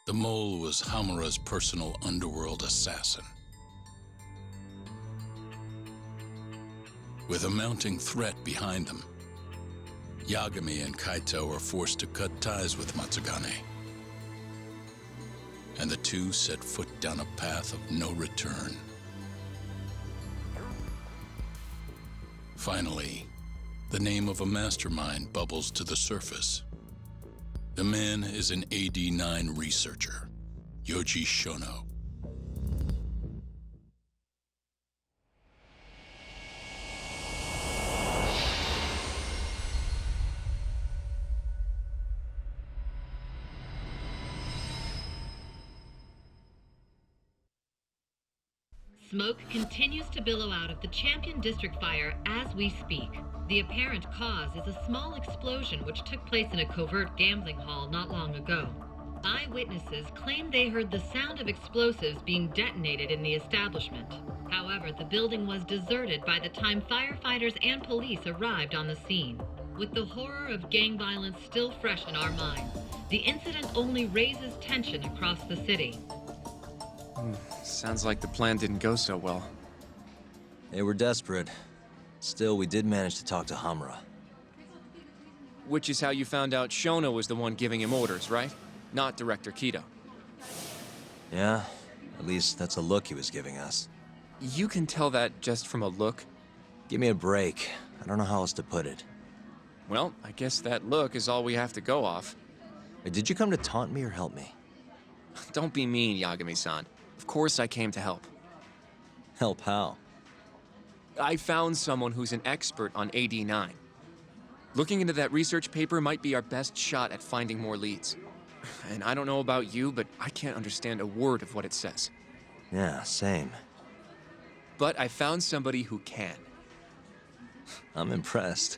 The mole was Hamura's personal underworld assassin. With a mounting threat behind them, Yagami and Kaito are forced to cut ties with Matsugane. And the two set foot down a path of no return. Finally, the name of a mastermind bubbles to the surface. The man is an AD-9 researcher, Yoji Shono. Smoke continues to billow out of the Champion District fire as we speak. The apparent cause is a small explosion which took place in a covert gambling hall not long ago. Eyewitnesses claim they heard the sound of explosives being detonated in the establishment. However, the building was deserted by the time firefighters and police arrived on the scene. With the horror of gang violence still fresh in our minds, the incident only raises tension across the city. Sounds like the plan didn't go so well. They were desperate. Still, we did manage to talk to Hamura. Which is how you found out Shono was the one giving him orders, right? Not Director Kido. Yeah, at least that's a look he was giving us. You can tell that just from a look? Give me a break. I don't know how else to put it. Well, I guess that look is all we have to go off. Wait, did you come to taunt me or help me? Don't be mean, Yagami-san. Of course I came to help. Help how? I found someone who's an expert on AD-9. Looking into that research paper might be our best shot at finding more leads. And I don't know about you, but I can't understand a word of what it says. Yeah, same. But I found somebody who can. I'm impressed.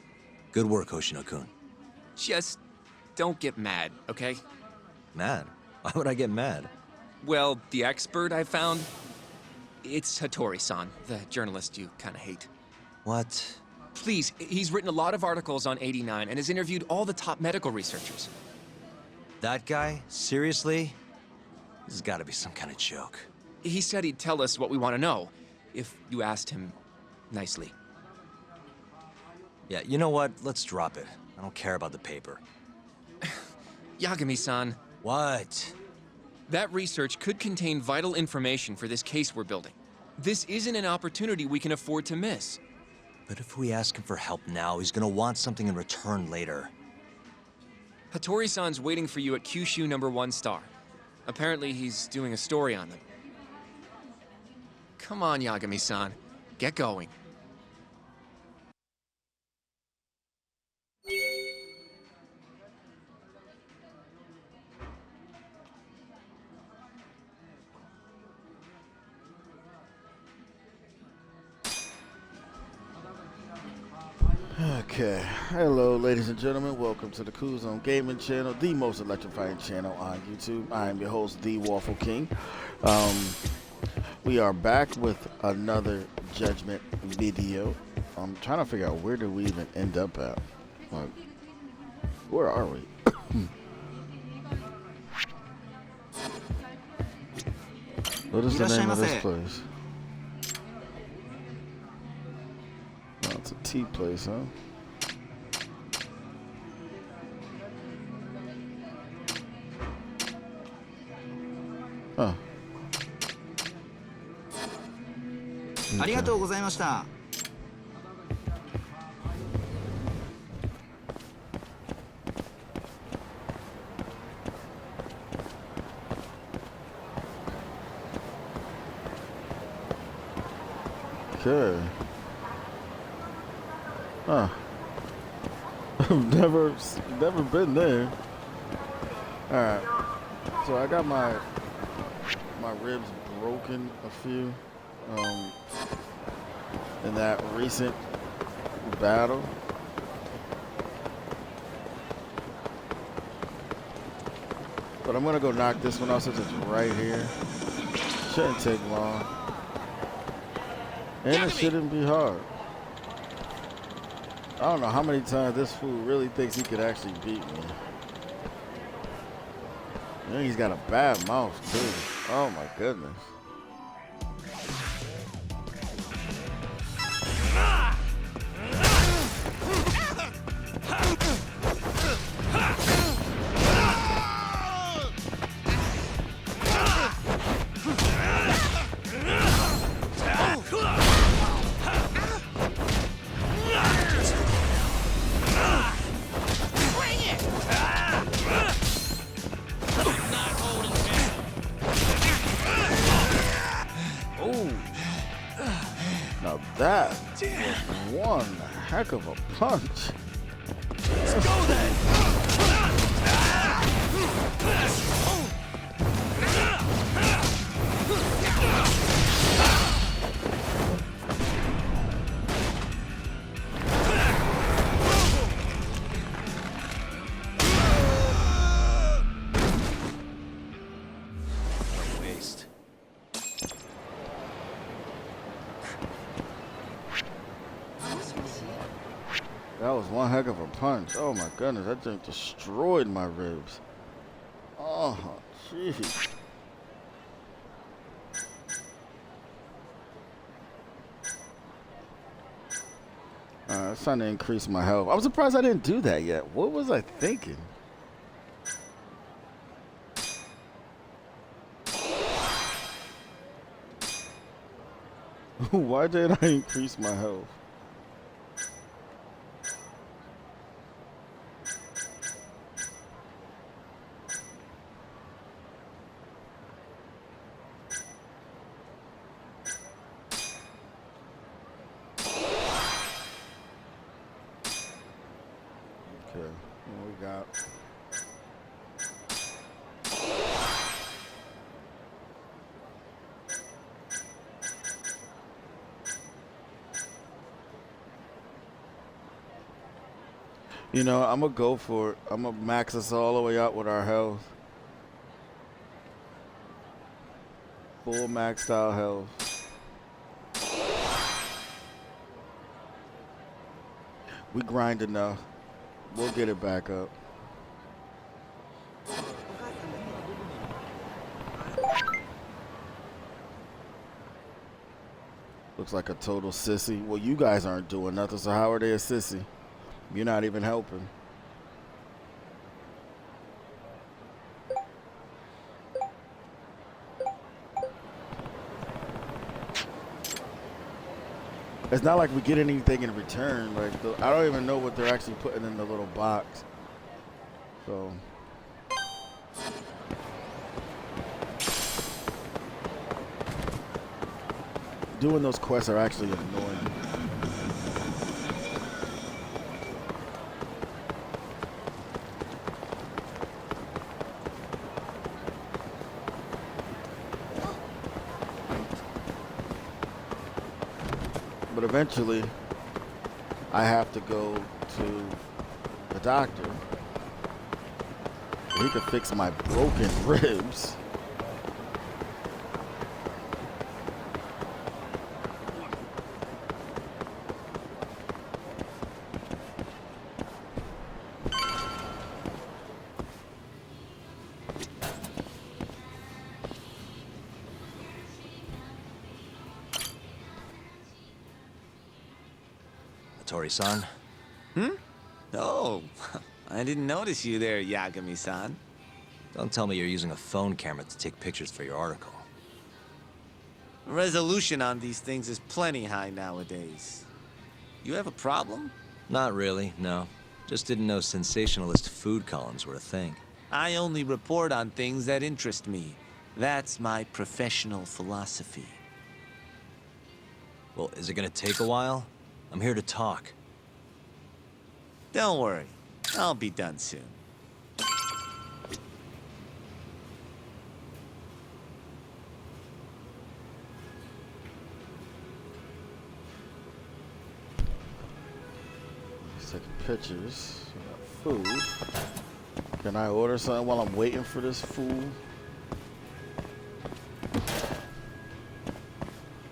Good work, Hoshino-kun. Just don't get mad, okay? Mad? Why would I get mad? Well, the expert I found, it's Hattori-san, the journalist you kind of hate. What? Please, he's written a lot of articles on AD-9 and has interviewed all the top medical researchers. That guy? Seriously? This has got to be some kind of joke. He said he'd tell us what we want to know, if you asked him nicely. Yeah, you know what? Let's drop it. I don't care about the paper. Yagami-san. What? That research could contain vital information for this case we're building. This isn't an opportunity we can afford to miss. But if we ask him for help now, he's gonna want something in return later. Hattori-san's waiting for you at Kyushu #1 star. Apparently he's doing a story on them. Come on, Yagami-san. Get going. Okay, hello ladies and gentlemen, welcome to the Kool Gaming channel, the most electrifying channel on YouTube. I am your host, The Waffle King. We are back with another Judgment video. I'm trying to figure out where do we even end up at. Like, where are we? What is the name of this place? Oh, it's a tea place, huh? Huh. ありがとうございました。Okay. Huh. I've never been there. Alright. So I got my ribs broken a few in that recent battle. But I'm gonna go knock this one off since it's right here. Shouldn't take long. And it shouldn't be hard. I don't know how many times this fool really thinks he could actually beat me. And he's got a bad mouth too. Oh my goodness. Now that was one heck of a punch. Let's go then! Waste. That was one heck of a punch. Oh my goodness, that thing destroyed my ribs. Oh, jeez. It's trying to increase my health. I'm surprised I didn't do that yet. What was I thinking? Why did I increase my health? Okay, what we got? You know, I'm gonna go for it. I'm gonna max us all the way out with our health. Full maxed out health. We grind enough. We'll get it back up. Looks like a total sissy. Well, you guys aren't doing nothing, so how are they a sissy? You're not even helping. It's not like we get anything in return. Like I don't even know what they're actually putting in the little box. So doing those quests are actually annoying. But eventually, I have to go to the doctor. He could fix my broken ribs. Tori-san? Oh, I didn't notice you there, Yagami-san. Don't tell me you're using a phone camera to take pictures for your article. Resolution on these things is plenty high nowadays. You have a problem? Not really, no. Just didn't know sensationalist food columns were a thing. I only report on things that interest me. That's my professional philosophy. Well, is it gonna take a while? I'm here to talk. Don't worry, I'll be done soon. He's taking pictures. We got food. Can I order something while I'm waiting for this fool?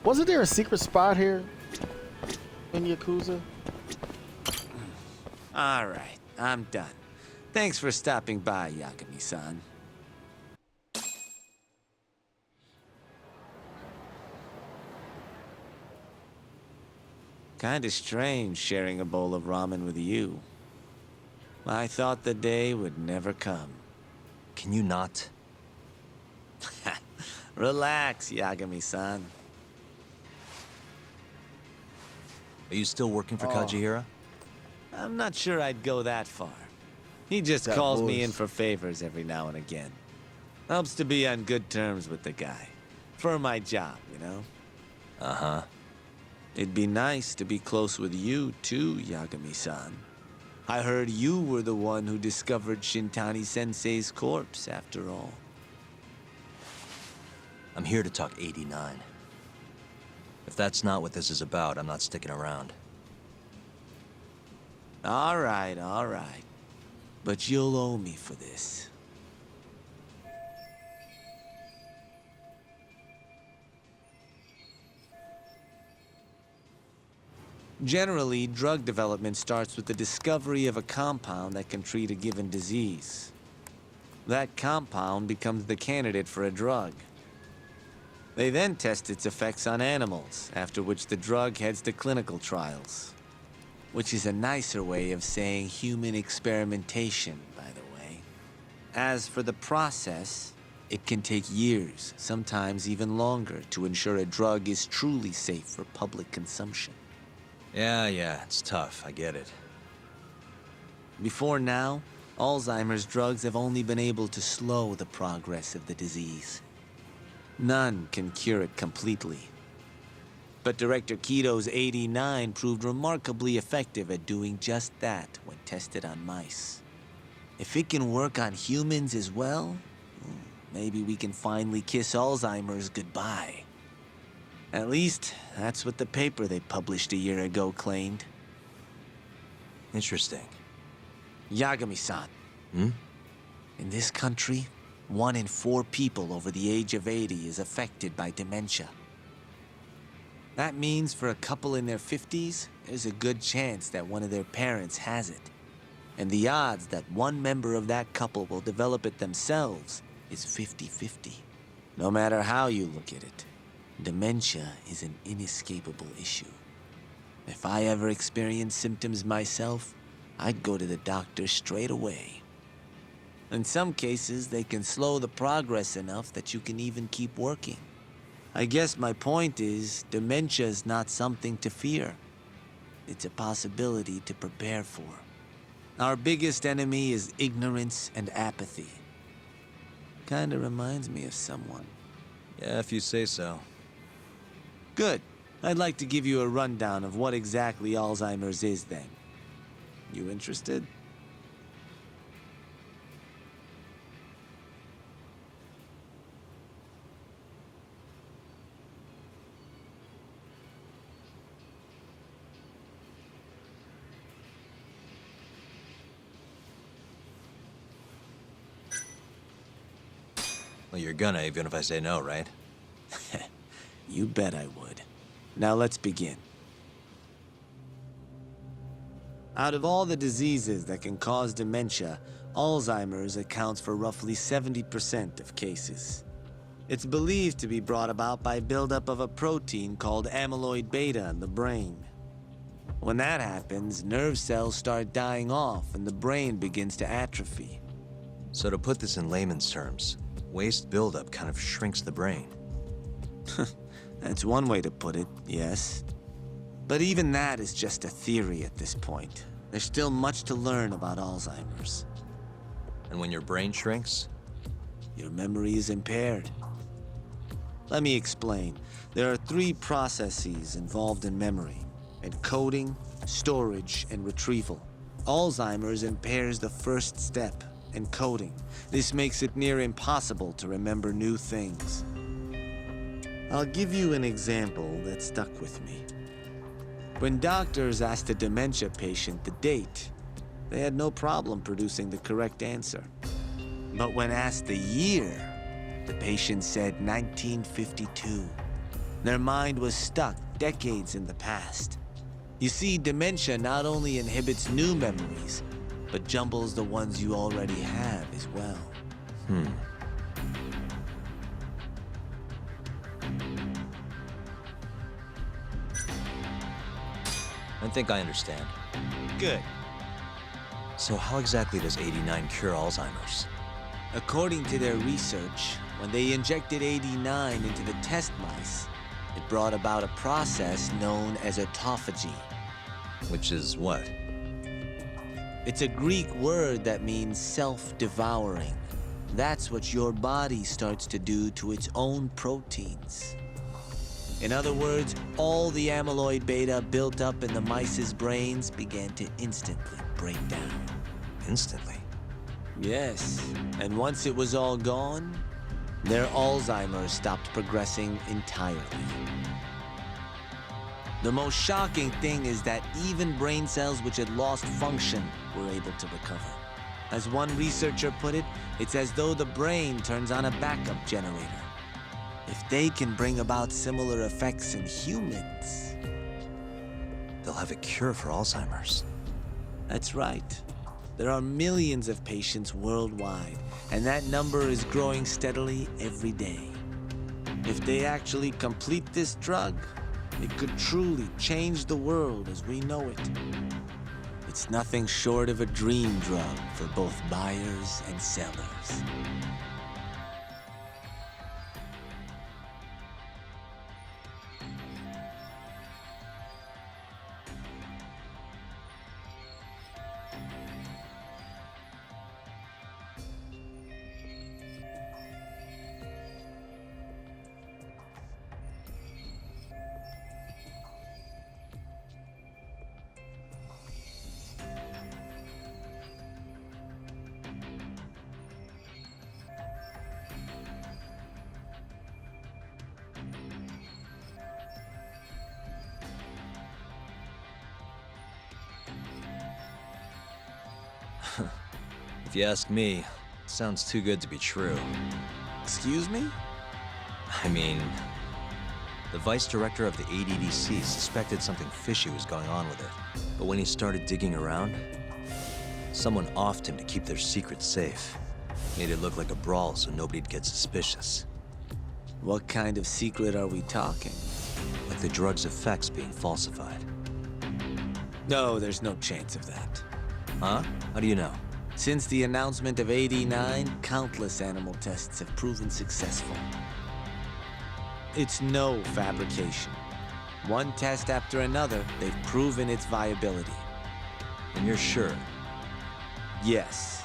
Wasn't there a secret spot here in Yakuza? All right, I'm done. Thanks for stopping by, Yagami-san. Kinda strange sharing a bowl of ramen with you. I thought the day would never come. Can you not? Relax, Yagami-san. Are you still working for Oh. Kajihira? I'm not sure I'd go that far. He just That calls me voice. in for favors every now and again. Helps to be on good terms with the guy. For my job, you know? Uh-huh. It'd be nice to be close with you, too, Yagami-san. I heard you were the one who discovered Shintani-sensei's corpse, after all. I'm here to talk 89. If that's not what this is about, I'm not sticking around. All right, all right. But you'll owe me for this. Generally, drug development starts with the discovery of a compound that can treat a given disease. That compound becomes the candidate for a drug. They then test its effects on animals, after which the drug heads to clinical trials. Which is a nicer way of saying human experimentation, by the way. As for the process, it can take years, sometimes even longer, to ensure a drug is truly safe for public consumption. Yeah, it's tough. I get it. Before now, Alzheimer's drugs have only been able to slow the progress of the disease. None can cure it completely. But Director Keto's 89 proved remarkably effective at doing just that when tested on mice. If it can work on humans as well, maybe we can finally kiss Alzheimer's goodbye. At least, that's what the paper they published a year ago claimed. Interesting. Yagami-san. Hmm? In this country, 1 in 4 people over the age of 80 is affected by dementia. That means for a couple in their 50s, there's a good chance that one of their parents has it. And the odds that one member of that couple will develop it themselves is 50-50. No matter how you look at it, dementia is an inescapable issue. If I ever experienced symptoms myself, I'd go to the doctor straight away. In some cases, they can slow the progress enough that you can even keep working. I guess my point is, dementia is not something to fear. It's a possibility to prepare for. Our biggest enemy is ignorance and apathy. Kinda reminds me of someone. Yeah, if you say so. Good. I'd like to give you a rundown of what exactly Alzheimer's is then. You interested? Well, you're gonna, even if I say no, right? You bet I would. Now let's begin. Out of all the diseases that can cause dementia, Alzheimer's accounts for roughly 70% of cases. It's believed to be brought about by buildup of a protein called amyloid beta in the brain. When that happens, nerve cells start dying off and the brain begins to atrophy. So to put this in layman's terms, waste buildup kind of shrinks the brain. That's one way to put it, yes. But even that is just a theory at this point. There's still much to learn about Alzheimer's. And when your brain shrinks, Your memory is impaired. Let me explain. There are 3 processes involved in memory: encoding, storage, and retrieval. Alzheimer's impairs the first step, encoding. This makes it near impossible to remember new things. I'll give you an example that stuck with me. When doctors asked a dementia patient the date, they had no problem producing the correct answer. But when asked the year, the patient said 1952. Their mind was stuck decades in the past. You see, dementia not only inhibits new memories, but jumbles the ones you already have as well. I think I understand. Good. So how exactly does 89 cure Alzheimer's? According to their research, when they injected 89 into the test mice, it brought about a process known as autophagy. Which is what? It's a Greek word that means self-devouring. That's what your body starts to do to its own proteins. In other words, all the amyloid beta built up in the mice's brains began to instantly break down. Instantly? Yes, and once it was all gone, their Alzheimer's stopped progressing entirely. The most shocking thing is that even brain cells which had lost function were able to recover. As one researcher put it, it's as though the brain turns on a backup generator. If they can bring about similar effects in humans... They'll have a cure for Alzheimer's. That's right. There are millions of patients worldwide, and that number is growing steadily every day. If they actually complete this drug, it could truly change the world as we know it. It's nothing short of a dream drug for both buyers and sellers. If you ask me, it sounds too good to be true. Excuse me? I mean, the vice director of the ADDC suspected something fishy was going on with it. But when he started digging around, someone offed him to keep their secret safe. Made it look like a brawl so nobody'd get suspicious. What kind of secret are we talking? Like the drug's effects being falsified. No, there's no chance of that. Huh? How do you know? Since the announcement of 89, countless animal tests have proven successful. It's no fabrication. One test after another, they've proven its viability. And you're sure? Yes.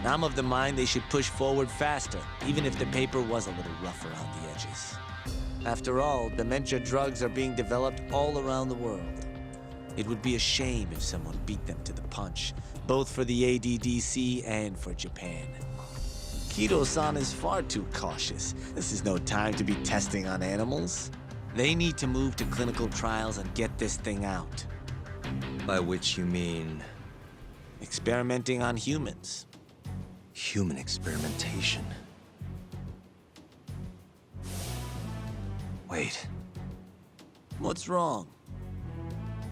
I'm of the mind they should push forward faster, even if the paper was a little rough around the edges. After all, dementia drugs are being developed all around the world. It would be a shame if someone beat them to the punch, both for the ADDC and for Japan. Kido-san is far too cautious. This is no time to be testing on animals. They need to move to clinical trials and get this thing out. By which you mean... Experimenting on humans. human experimentation. Wait. What's wrong?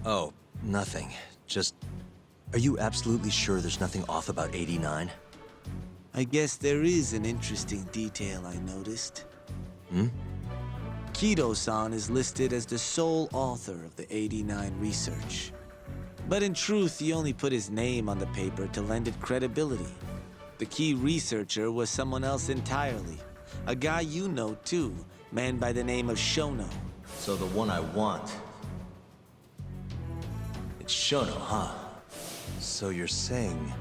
Oh, nothing. Just... Are you absolutely sure there's nothing off about 89? I guess there is an interesting detail I noticed. Hmm? Kido-san is listed as the sole author of the 89 research. But in truth, he only put his name on the paper to lend it credibility. The key researcher was someone else entirely. A guy you know too, man by the name of Shono. So the one I want... It's Shono, huh? So you're saying...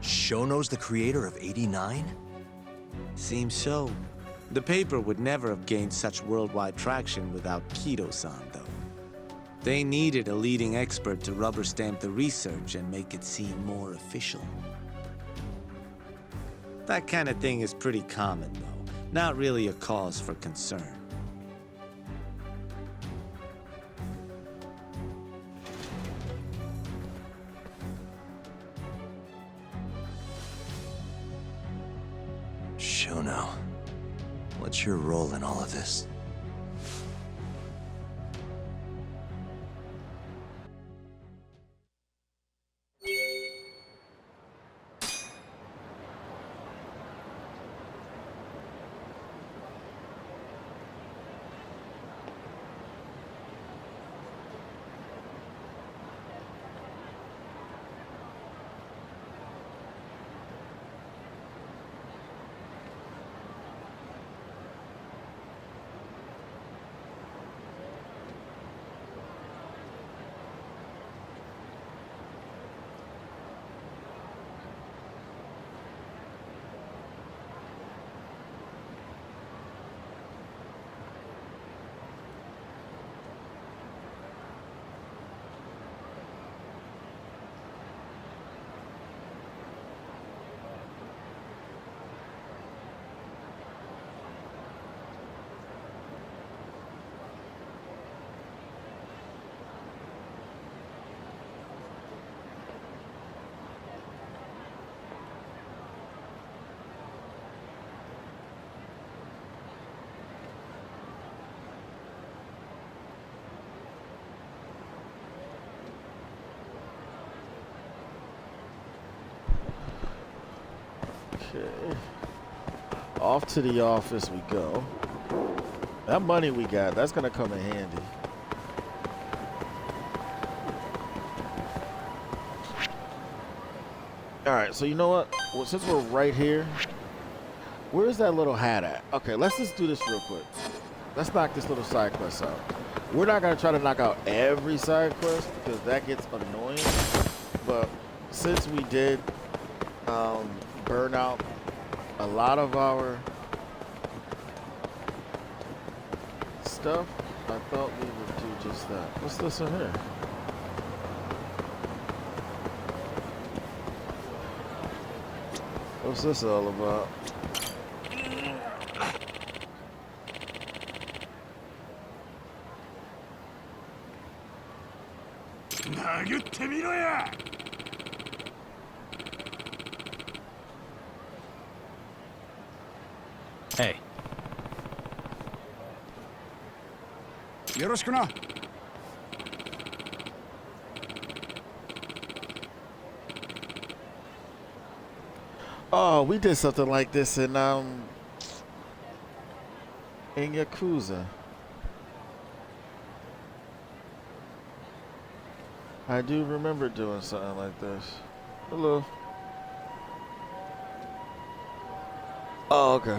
Shono's the creator of 89? Seems so. The paper would never have gained such worldwide traction without Kido-san, though. They needed a leading expert to rubber stamp the research and make it seem more official. That kind of thing is pretty common, though. Not really a cause for concern. Shono, what's your role in all of this? Okay. Off to the office we go. That money we got, that's gonna come in handy. Alright, so you know what? Well, since we're right here, where's that little hat at? Okay, let's just do this real quick. Let's knock this little side quest out. We're not gonna try to knock out every side quest because that gets annoying. But since we did burn out a lot of our stuff, I thought we would do just that. What's this in here? What's this all about? Hey. よろしくな。Oh, we did something like this in Yakuza. I do remember doing something like this. Hello. Oh, okay.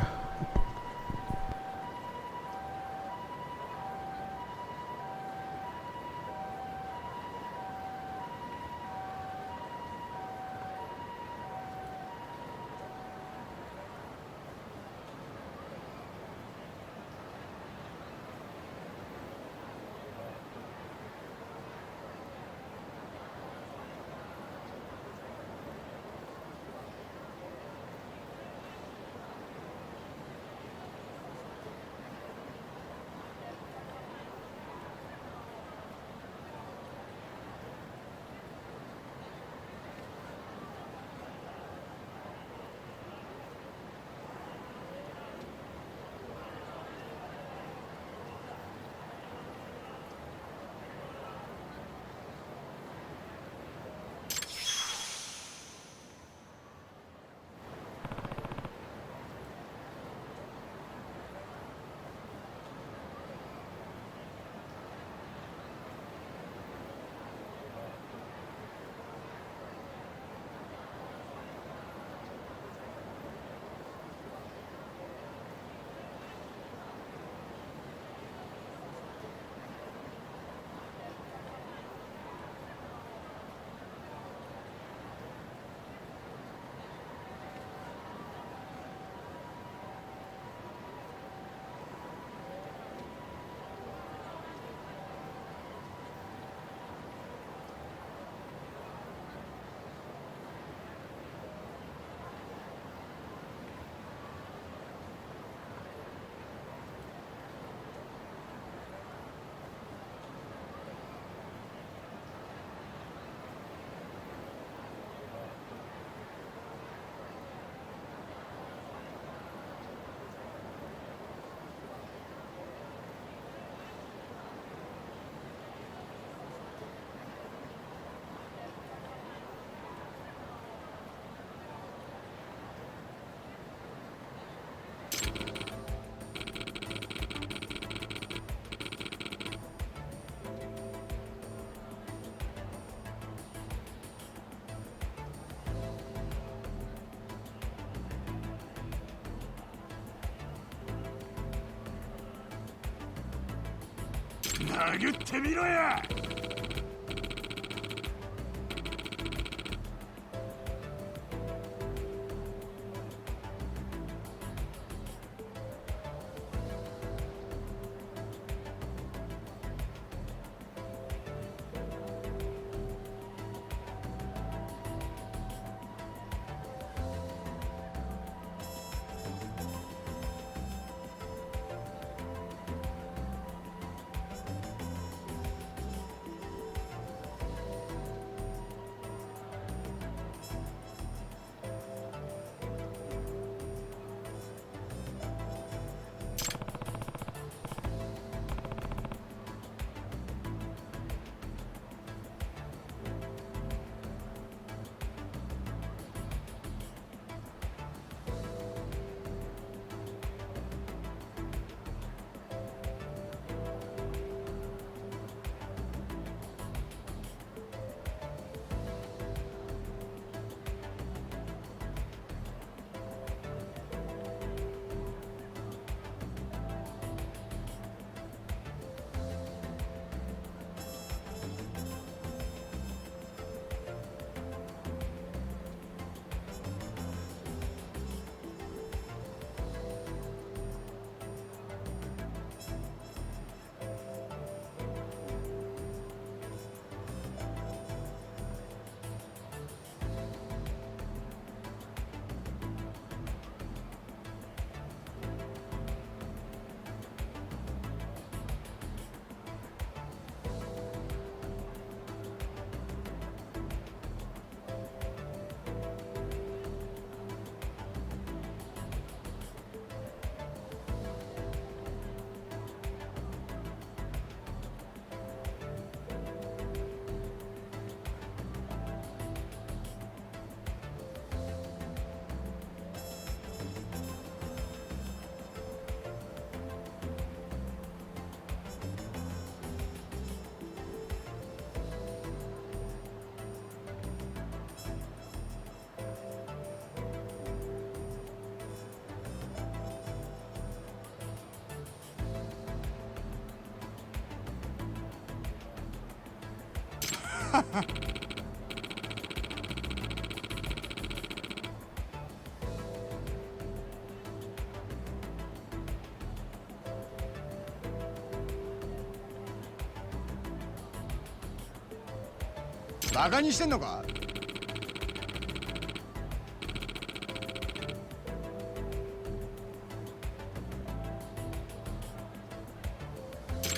バカにしてんのか？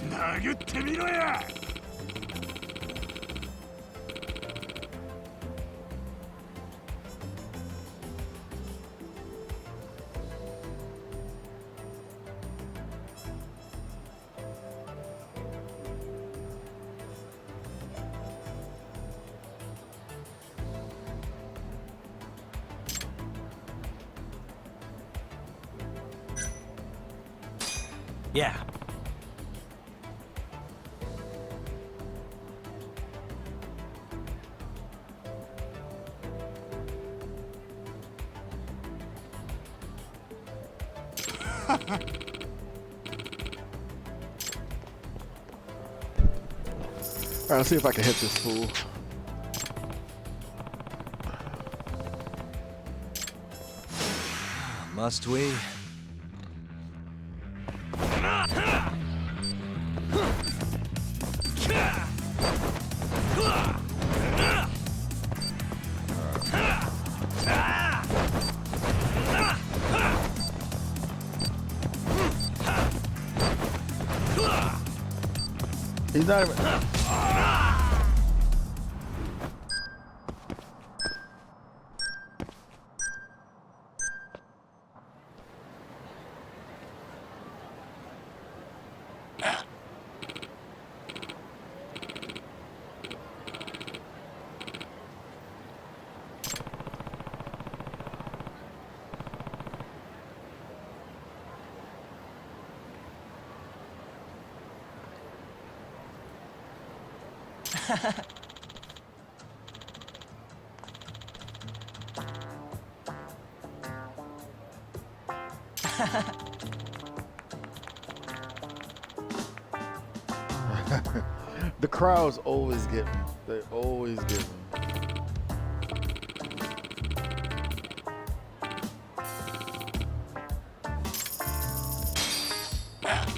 殴ってみろや！Yeah. All right, let's see if I can hit this fool. Must we? He's not even. The crowds always get me. They always get me.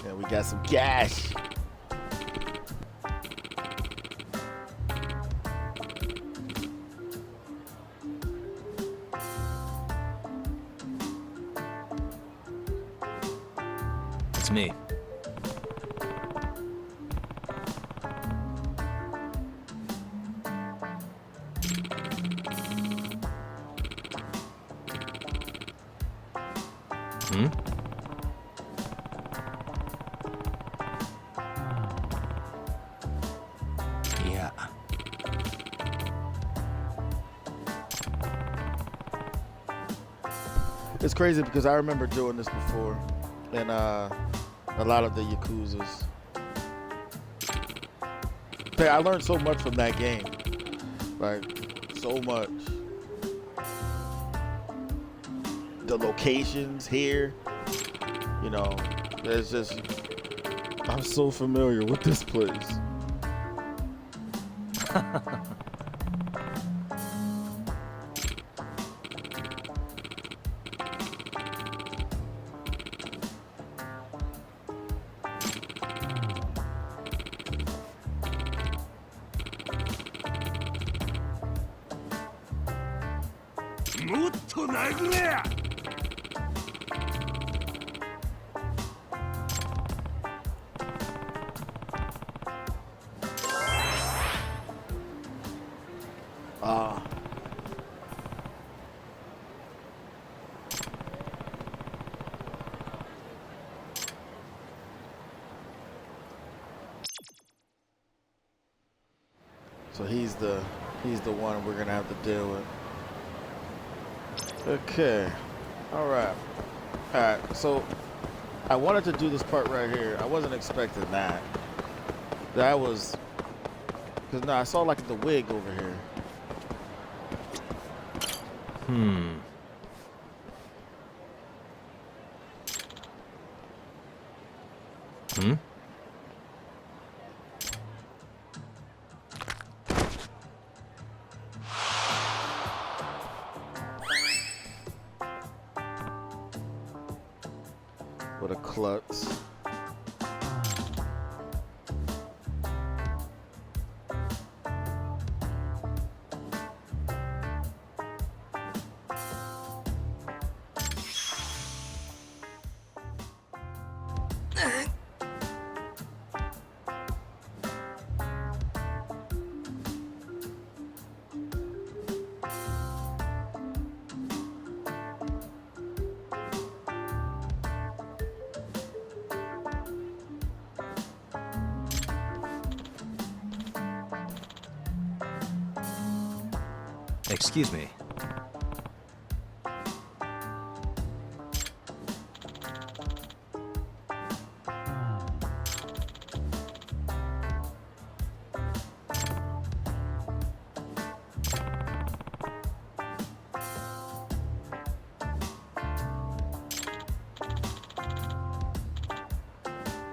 And we got some cash. It's me. Hmm? Yeah. It's crazy because I remember doing this before, and a lot of the yakuzas. I learned so much from that game, like so much. The locations here, you know, there's just, I'm so familiar with this place. So he's the one we're gonna have to deal with. Okay, all right. So I wanted to do this part right here. I wasn't expecting that. That was, cause no, I saw like the wig over here. Hmm. Hmm? with a klutz. Excuse me.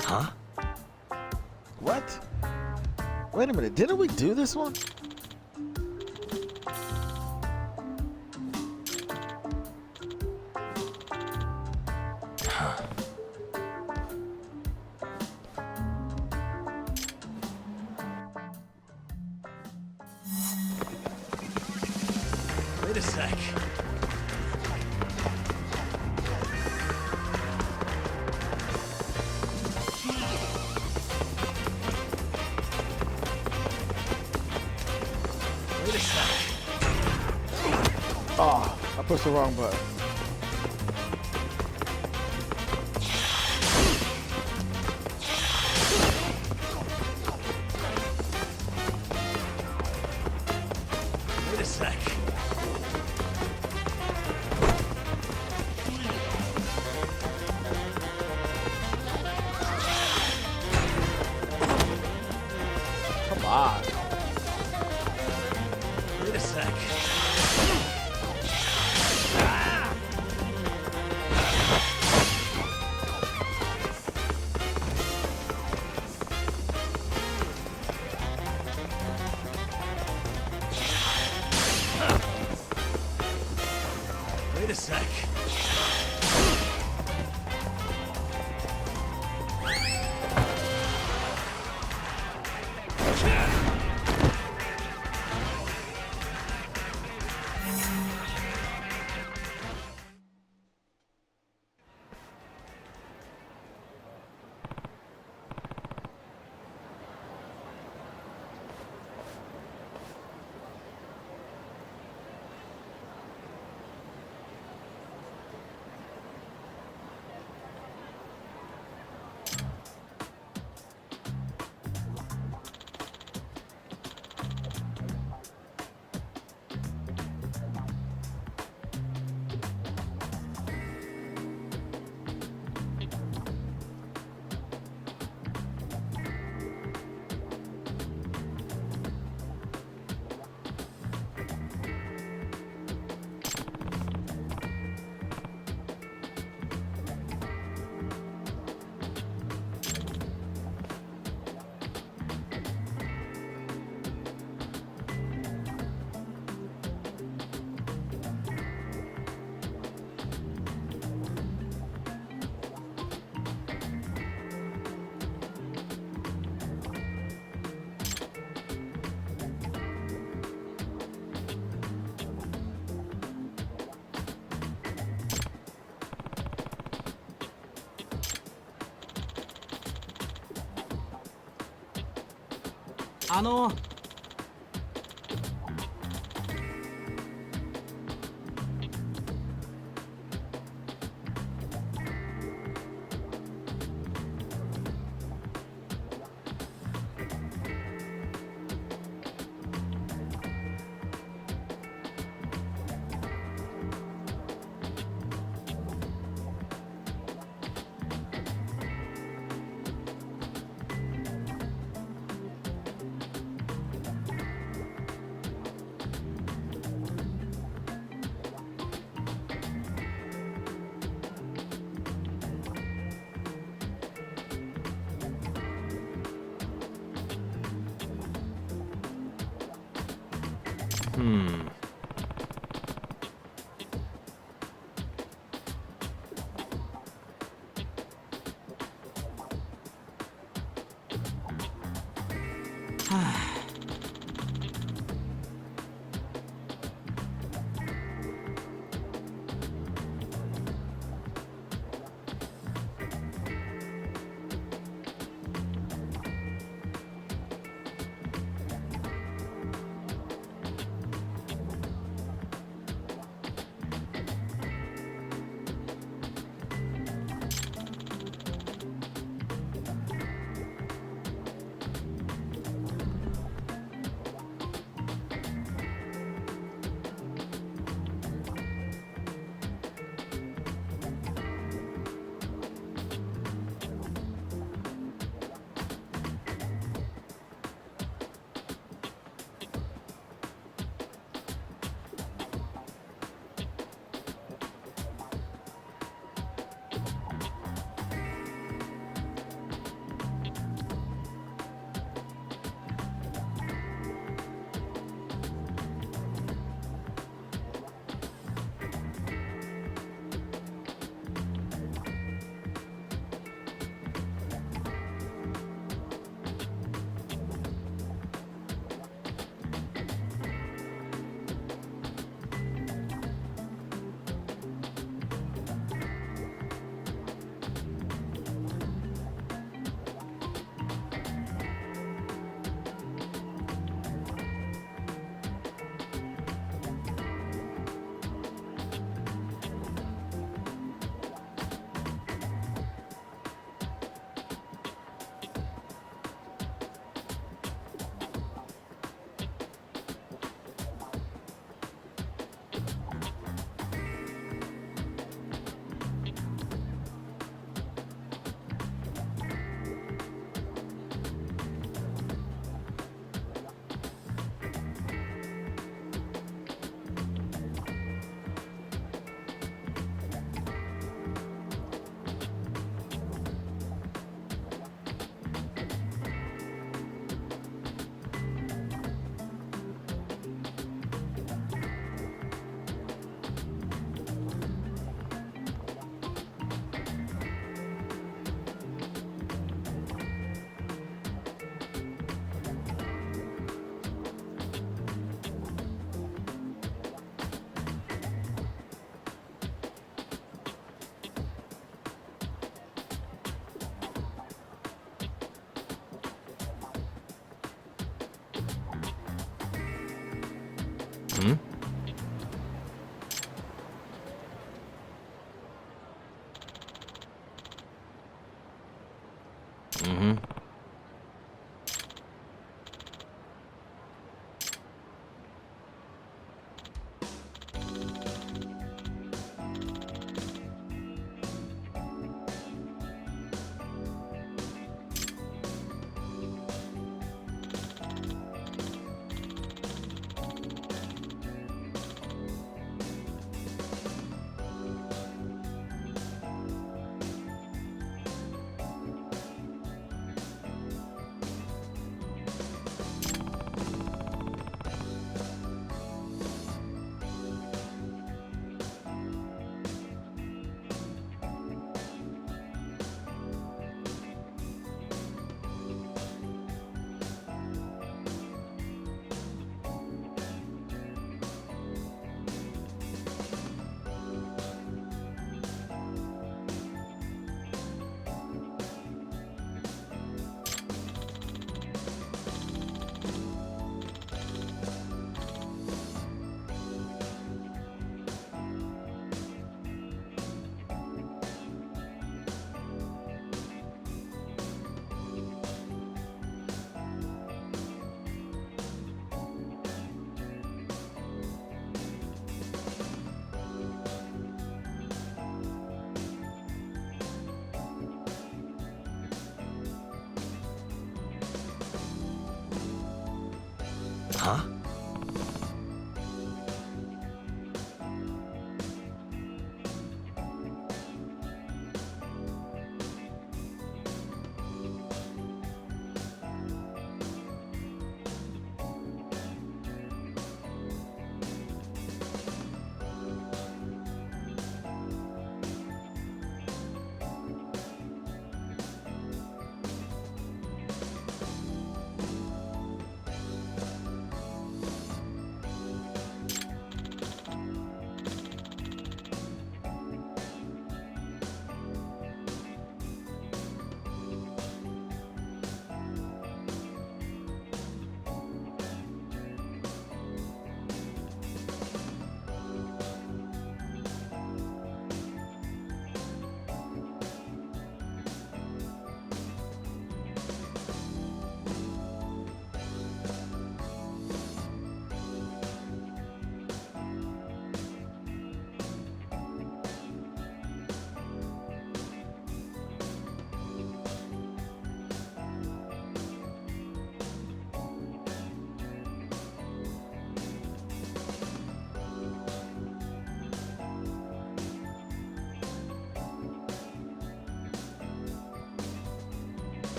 Huh? What? Wait a minute, didn't we do this one? Wait a sec. Wait a sec. Oh, I pushed the wrong button. Wait a sec. Come on. Wait a sec. Wait a sec. Ano? Huh?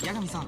八神さん。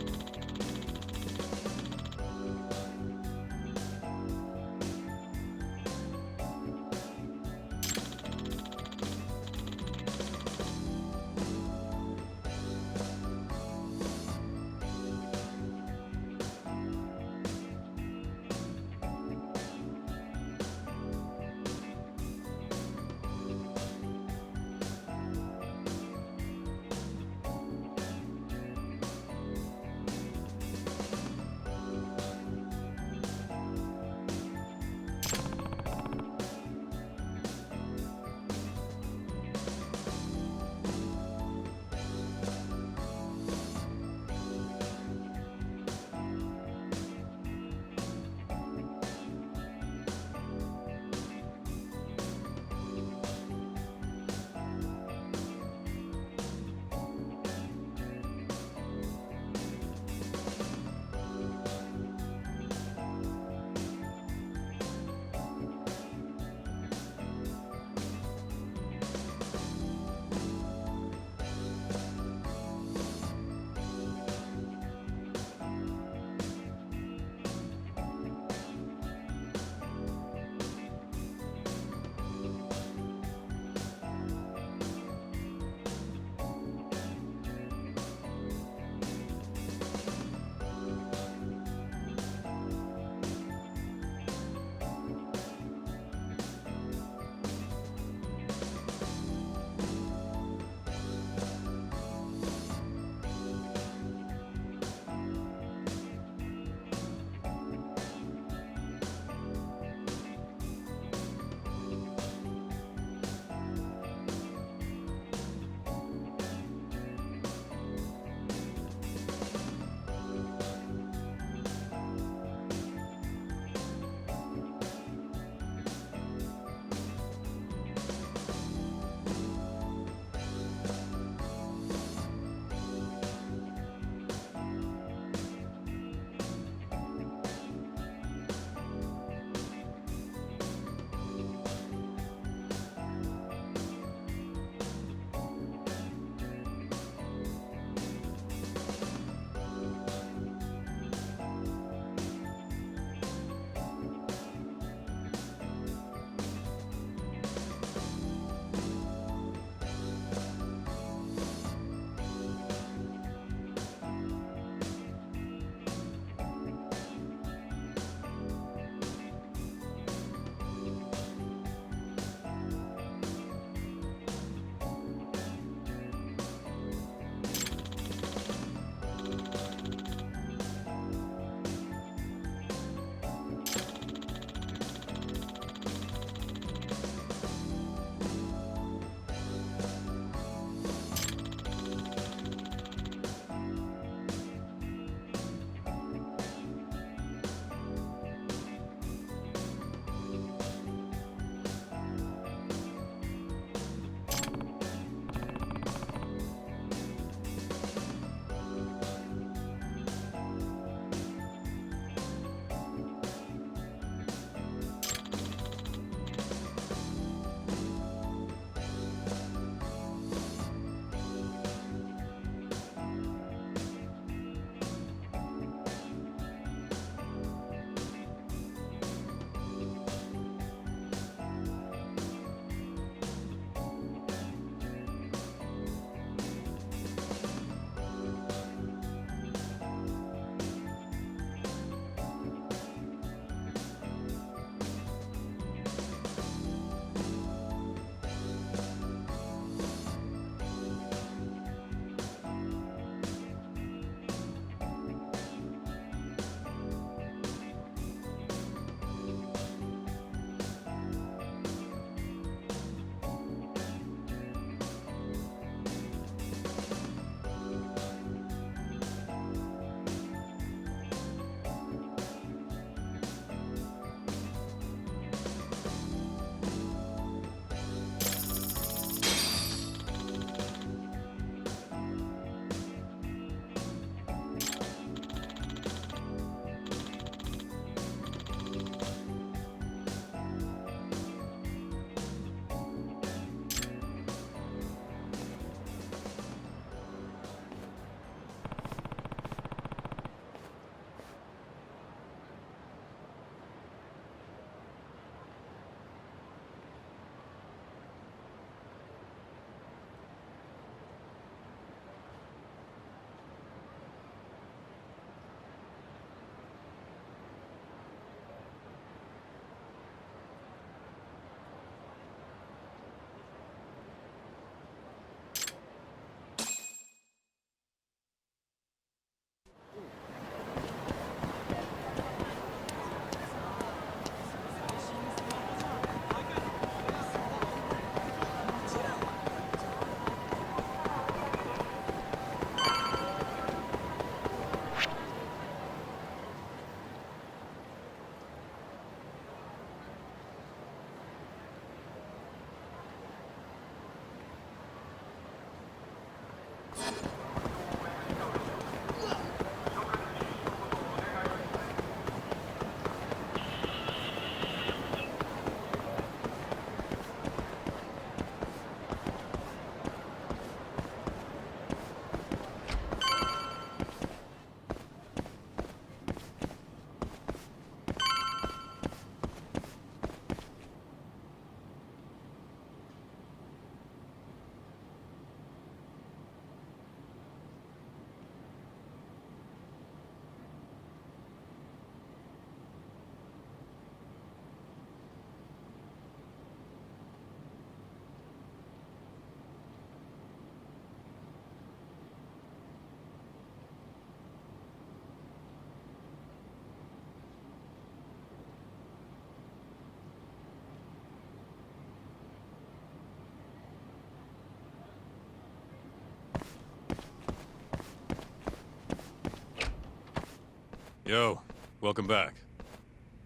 Yo, welcome back.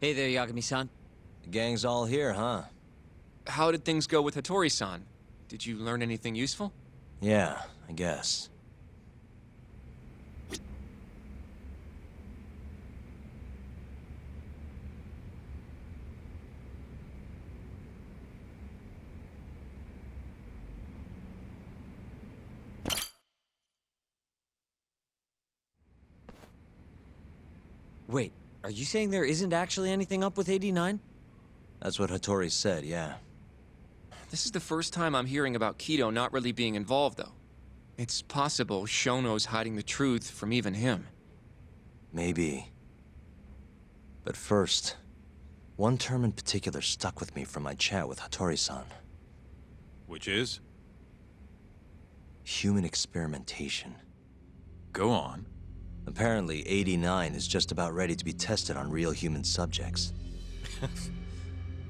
Hey there, Yagami-san. The gang's all here, huh? How did things go with Hattori-san? Did you learn anything useful? Yeah, I guess. Wait, are you saying there isn't actually anything up with 89? That's what Hattori said, yeah. This is the first time I'm hearing about Kido not really being involved, though. It's possible Shono's hiding the truth from even him. Maybe. But first, one term in particular stuck with me from my chat with Hattori-san. Which is? Human experimentation. Go on. Apparently, 89 is just about ready to be tested on real human subjects.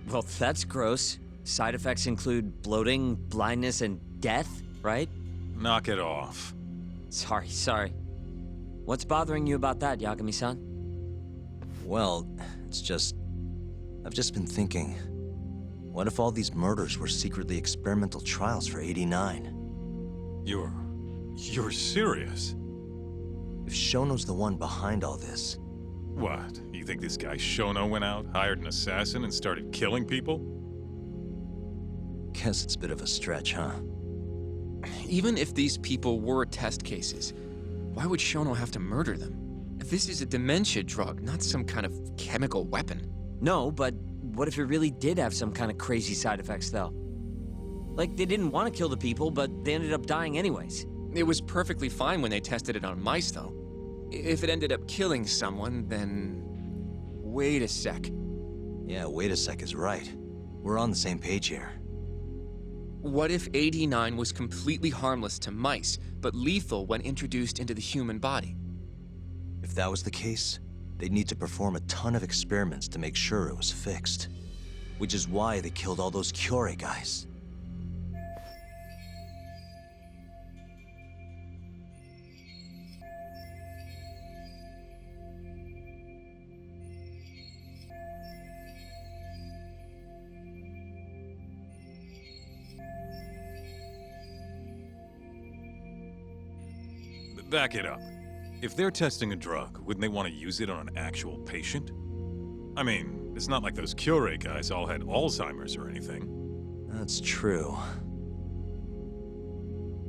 Well, that's gross. Side effects include bloating, blindness, and death, right? Knock it off. Sorry. What's bothering you about that, Yagami-san? Well, I've just been thinking, what if all these murders were secretly experimental trials for 89? You're serious? If Shono's the one behind all this, What? You think this guy Shono went out, hired an assassin, and started killing people? guess it's a bit of a stretch, huh? Even if these people were test cases, why would Shono have to murder them? This is a dementia drug, not some kind of chemical weapon. No, but what if it really did have some kind of crazy side effects, though? Like, they didn't want to kill the people, but they ended up dying anyways. It was perfectly fine when they tested it on mice, though. If it ended up killing someone, then... Wait a sec. Yeah, wait a sec is right. We're on the same page here. What if 89 was completely harmless to mice, but lethal when introduced into the human body? If that was the case, they'd need to perform a ton of experiments to make sure it was fixed. Which is why they killed all those Kyorei guys. Back it up. If they're testing a drug, wouldn't they want to use it on an actual patient? I mean, it's not like those Kyorei guys all had Alzheimer's or anything. That's true.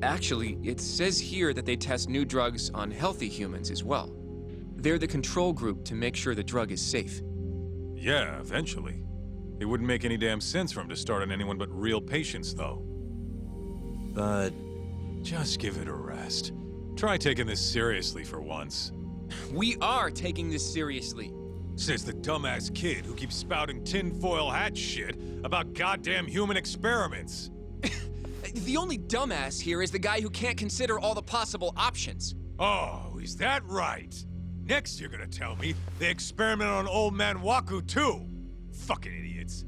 Actually, it says here that they test new drugs on healthy humans as well. They're the control group to make sure the drug is safe. Yeah, eventually. It wouldn't make any damn sense for them to start on anyone but real patients, though. But Just give it a rest. Try taking this seriously for once. We are taking this seriously. Says the dumbass kid who keeps spouting tinfoil hat shit about goddamn human experiments. The only dumbass here is the guy who can't consider all the possible options. Oh, is that right? Next you're gonna tell me they experiment on old man Waku too. Fucking idiots.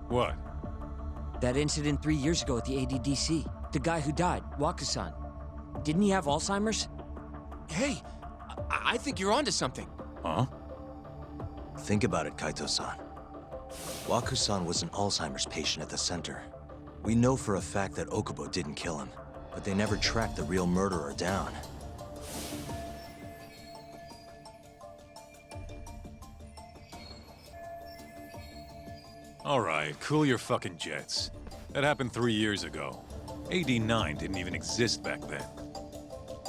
What? That incident 3 years ago at the ADDC. The guy who died, Waku-san. Didn't he have Alzheimer's? Hey, I think you're onto something. Huh? think about it, Kaito-san. Waku-san was an Alzheimer's patient at the center. We know for a fact that Okubo didn't kill him, but they never tracked the real murderer down. All right, cool your fucking jets. That happened 3 years ago. AD9 didn't even exist back then.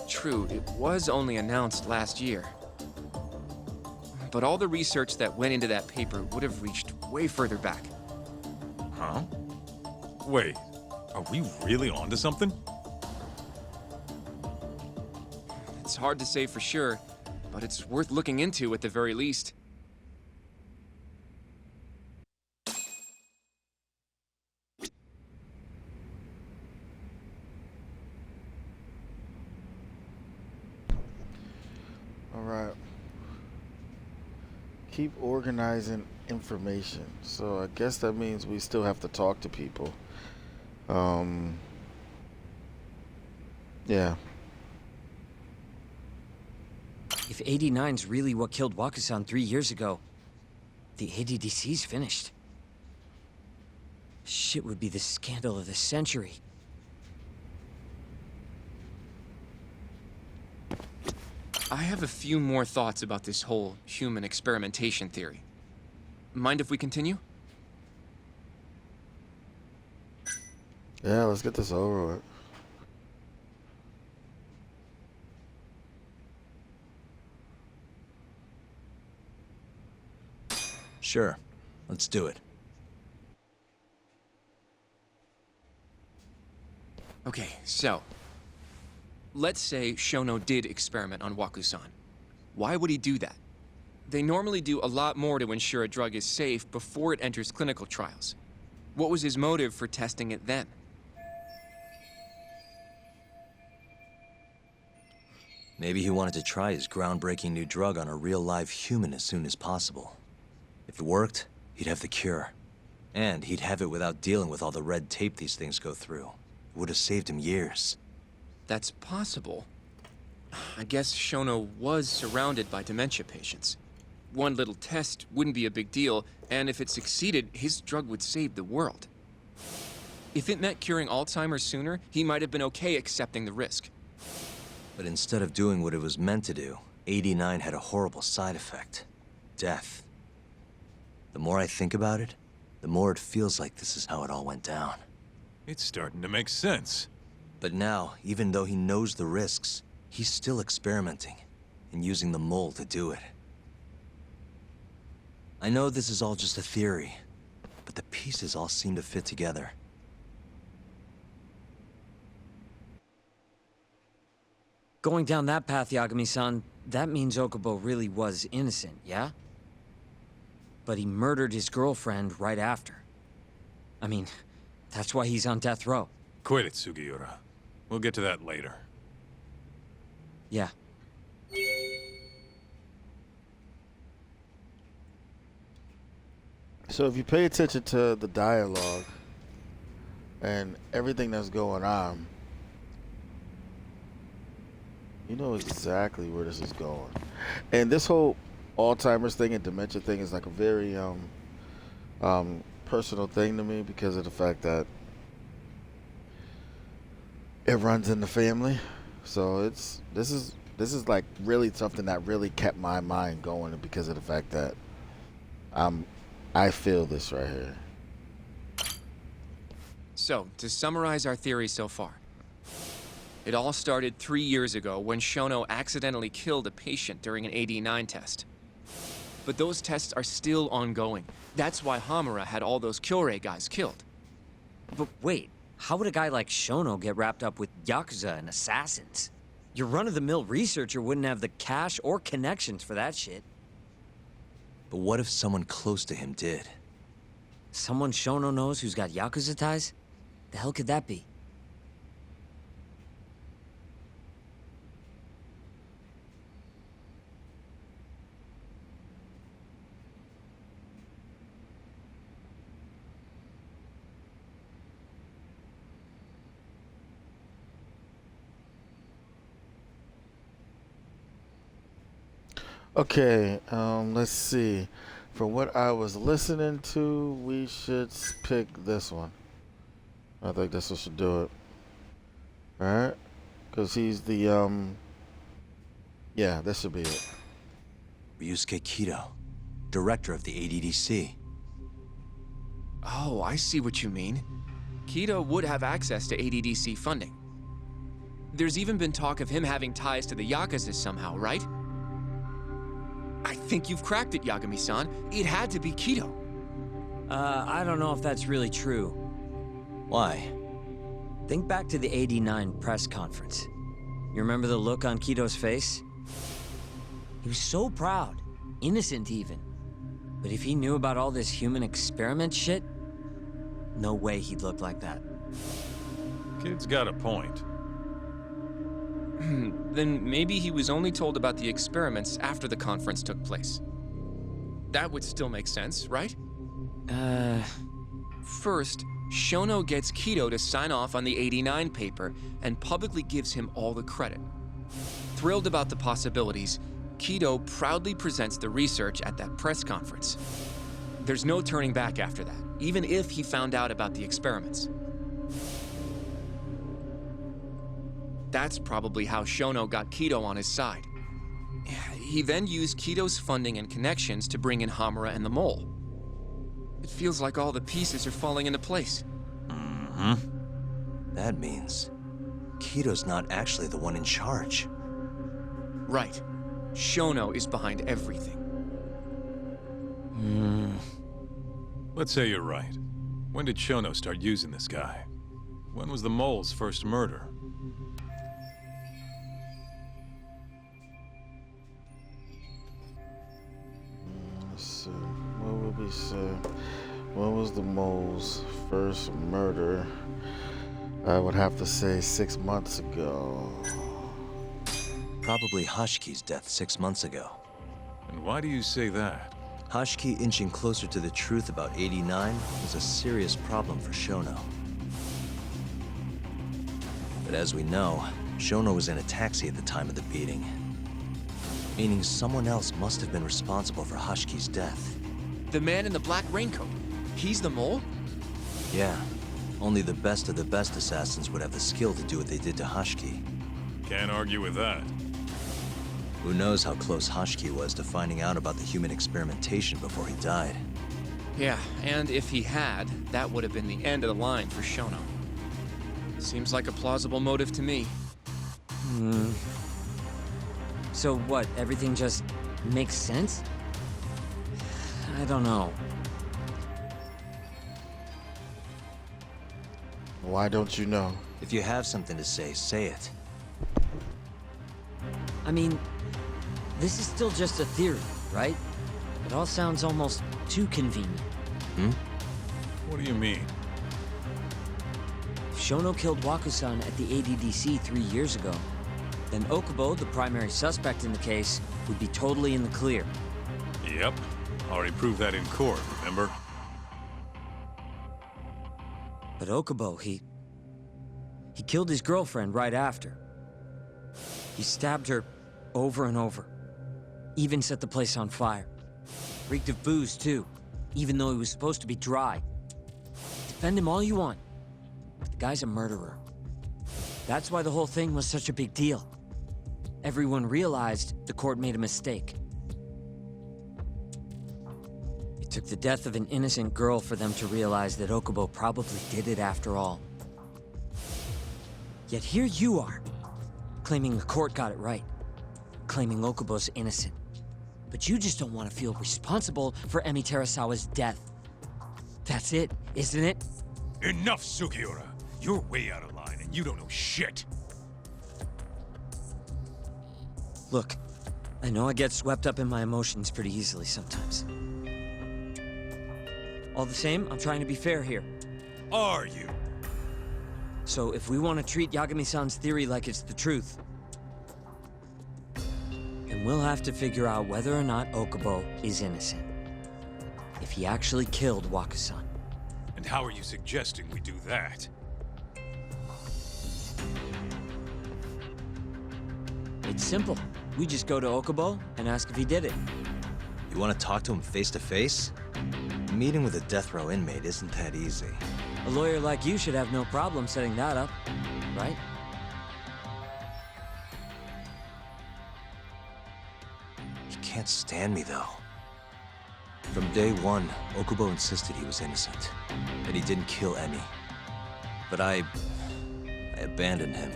True, it was only announced last year. But all the research that went into that paper would have reached way further back. Huh? Wait, are we really onto something? It's hard to say for sure, but it's worth looking into at the very least. All right. Keep organizing information. So I guess that means we still have to talk to people. Yeah. If 89's really what killed Wakusan 3 years ago, the ADDC's finished. Shit would be the scandal of the century. I have a few more thoughts about this whole human experimentation theory. Mind if we continue? Yeah, let's get this over with. Sure. Let's do it. Okay, so... let's say Shono did experiment on Wakusan. Why would he do that? They normally do a lot more to ensure a drug is safe before it enters clinical trials. What was his motive for testing it then? Maybe he wanted to try his groundbreaking new drug on a real live human as soon as possible. If it worked, he'd have the cure. And he'd have it without dealing with all the red tape these things go through. It would have saved him years. That's possible. I guess Shono was surrounded by dementia patients. One little test wouldn't be a big deal, and if it succeeded, his drug would save the world. If it meant curing Alzheimer's sooner, he might have been okay accepting the risk. But instead of doing what it was meant to do, 89 had a horrible side effect. Death. The more I think about it, the more it feels like this is how it all went down. It's starting to make sense. But now, even though he knows the risks, he's still experimenting and using the mole to do it. I know this is all just a theory, but the pieces all seem to fit together. Going down that path, Yagami-san, that means Okubo really was innocent, yeah? But he murdered his girlfriend right after. I mean, that's why he's on death row. Quit it, Sugiura. We'll get to that later. Yeah. So if you pay attention to the dialogue and everything that's going on, you know exactly where this is going. And this whole Alzheimer's thing and dementia thing is like a very personal thing to me because of the fact that it runs in the family. So this is like really something that really kept my mind going because of the fact that I feel this right here. So, to summarize our theory so far. It all started 3 years ago when Shono accidentally killed a patient during an AD9 test. But those tests are still ongoing. That's why Hamura had all those Kyorei guys killed. But wait, how would a guy like Shono get wrapped up with yakuza and assassins? Your run-of-the-mill researcher wouldn't have the cash or connections for that shit. But what if someone close to him did? Someone Shono knows who's got yakuza ties? The hell could that be? Okay, let's see. From what I was listening to, we should pick this one. I think this one should do it. Alright? Because he's the, yeah, this should be it. Ryusuke Kido, director of the ADDC. Oh, I see what you mean. Kido would have access to ADDC funding. There's even been talk of him having ties to the Yakuza somehow, right? I think you've cracked it, Yagami-san. It had to be Kido. I don't know if that's really true. Why? Think back to the '89 press conference. You remember the look on Kido's face? He was so proud, innocent even. But if he knew about all this human experiment shit, no way he'd look like that. Kid's got a point. Then maybe he was only told about the experiments after the conference took place. That would still make sense, right? First, Shono gets Kido to sign off on the 89 paper and publicly gives him all the credit. Thrilled about the possibilities, Kido proudly presents the research at that press conference. There's no turning back after that, even if he found out about the experiments. That's probably how Shono got Kido on his side. He then used Kido's funding and connections to bring in Hamura and the Mole. It feels like all the pieces are falling into place. That means Kido's not actually the one in charge. Right. Shono is behind everything. Let's say you're right. When did Shono start using this guy? When was the Mole's first murder? Let's see. What would we say? When was the Mole's first murder? I would have to say 6 months ago. Probably Hashki's death 6 months ago. And why do you say that? Hashki inching closer to the truth about 89 was a serious problem for Shono. But as we know, Shono was in a taxi at the time of the beating. Meaning someone else must have been responsible for Hashki's death. The man in the black raincoat. He's the Mole? Yeah, only the best of the best assassins would have the skill to do what they did to Hashki. Can't argue with that. Who knows how close Hashki was to finding out about the human experimentation before he died. Yeah, and if he had, that would have been the end of the line for Shono. Seems like a plausible motive to me. So what, everything just makes sense? I don't know. Why don't you know? If you have something to say it. I mean, this is still just a theory, right? It all sounds almost too convenient. What do you mean? If Shono killed Waku-san at the ADDC 3 years ago, then Okubo, the primary suspect in the case, would be totally in the clear. Yep. Already proved that in court, remember? But Okubo, he killed his girlfriend right after. He stabbed her over and over. Even set the place on fire. Reeked of booze, too, even though he was supposed to be dry. Defend him all you want, but the guy's a murderer. That's why the whole thing was such a big deal. Everyone realized the court made a mistake. It took the death of an innocent girl for them to realize that Okubo probably did it after all. Yet here you are, claiming the court got it right, claiming Okubo's innocent. But you just don't want to feel responsible for Emi Terasawa's death. That's it, isn't it? Enough, Sugiura! You're way out of line, and you don't know shit! Look, I know I get swept up in my emotions pretty easily sometimes. All the same, I'm trying to be fair here. Are you? So if we want to treat Yagami-san's theory like it's the truth, then we'll have to figure out whether or not Okubo is innocent. If he actually killed Waku-san. And how are you suggesting we do that? It's simple. We just go to Okubo and ask if he did it. You want to talk to him face to face? A meeting with a death row inmate isn't that easy. A lawyer like you should have no problem setting that up, right? He can't stand me, though. From day one, Okubo insisted he was innocent, that he didn't kill Emi. But I abandoned him.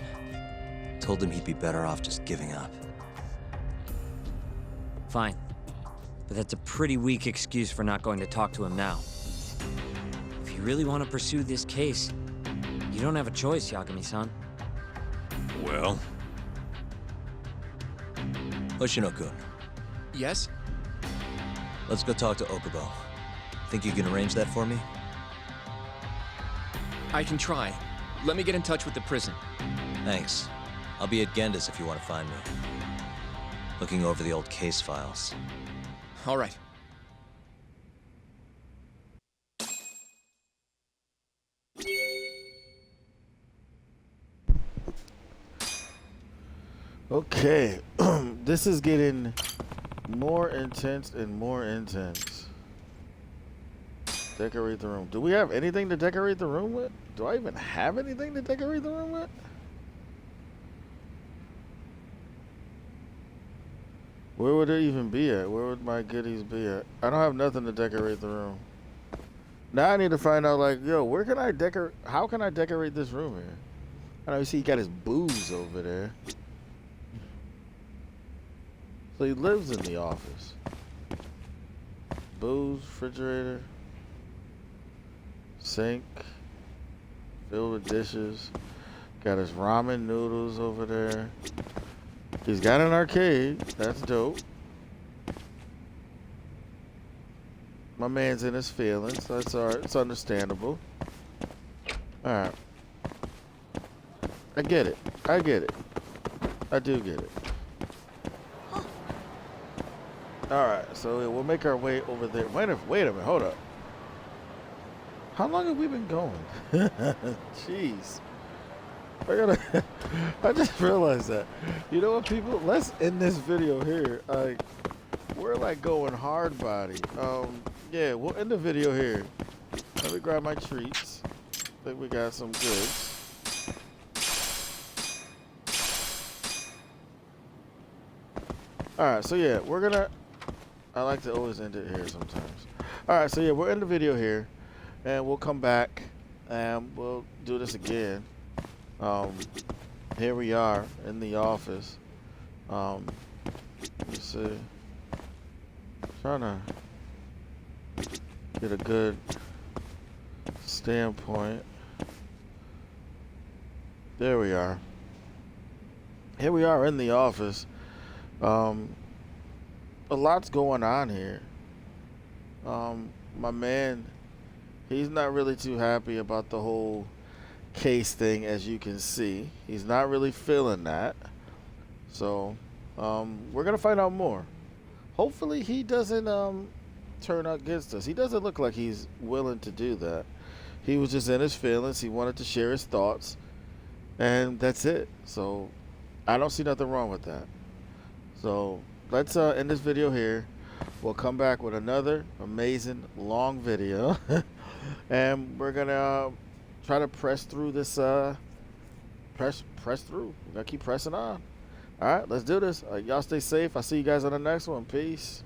Told him he'd be better off just giving up. Fine. But that's a pretty weak excuse for not going to talk to him now. If you really want to pursue this case, you don't have a choice, Yagami-san. Well? Hoshino-kun, Yes? let's go talk to Okubo. Think you can arrange that for me? I can try. Let me get in touch with the prison. Thanks. I'll be at Genda's if you want to find me. Looking over the old case files. All right. Okay, this is getting more intense and more intense. Decorate the room. Do we have anything to decorate the room with? Do I even have anything to decorate the room with? Where would it even be at? Where would my goodies be at? I don't have nothing to decorate the room. Now I need to find out, like, yo, where can I decorate? How can I decorate this room here? I know you see he got his booze over there. So he lives in the office. Booze, refrigerator, sink, filled with dishes. Got his ramen noodles over there. He's got an arcade. That's dope. My man's in his feelings. That's all right. It's understandable. All right. I get it. I get it. I do get it. All right. So we'll make our way over there. Wait a minute. Hold up. How long have we been going? Jeez. I just realized that. You know what, people? Let's end this video here. We're like going hard body. Yeah, we'll end the video here. Let me grab my treats. I think we got some goods. Alright, so yeah, we're gonna... I like to always end it here sometimes. Alright, so yeah, we'll end the video here. And we'll come back and we'll do this again. Here we are in the office. Let me see. Trying to get a good standpoint. There we are. Here we are in the office. A lot's going on here. My man, he's not really too happy about the whole case thing, as you can see. He's not really feeling that. So, we're gonna find out more. Hopefully he doesn't turn against us. He doesn't look like he's willing to do that. He was just in his feelings. He wanted to share his thoughts, and that's it. So I don't see nothing wrong with that. So let's end this video here. We'll come back with another amazing long video and we're gonna try to press through this press through. We gotta keep pressing on. All right, let's do this. Y'all stay safe. I'll see you guys on the next one. Peace.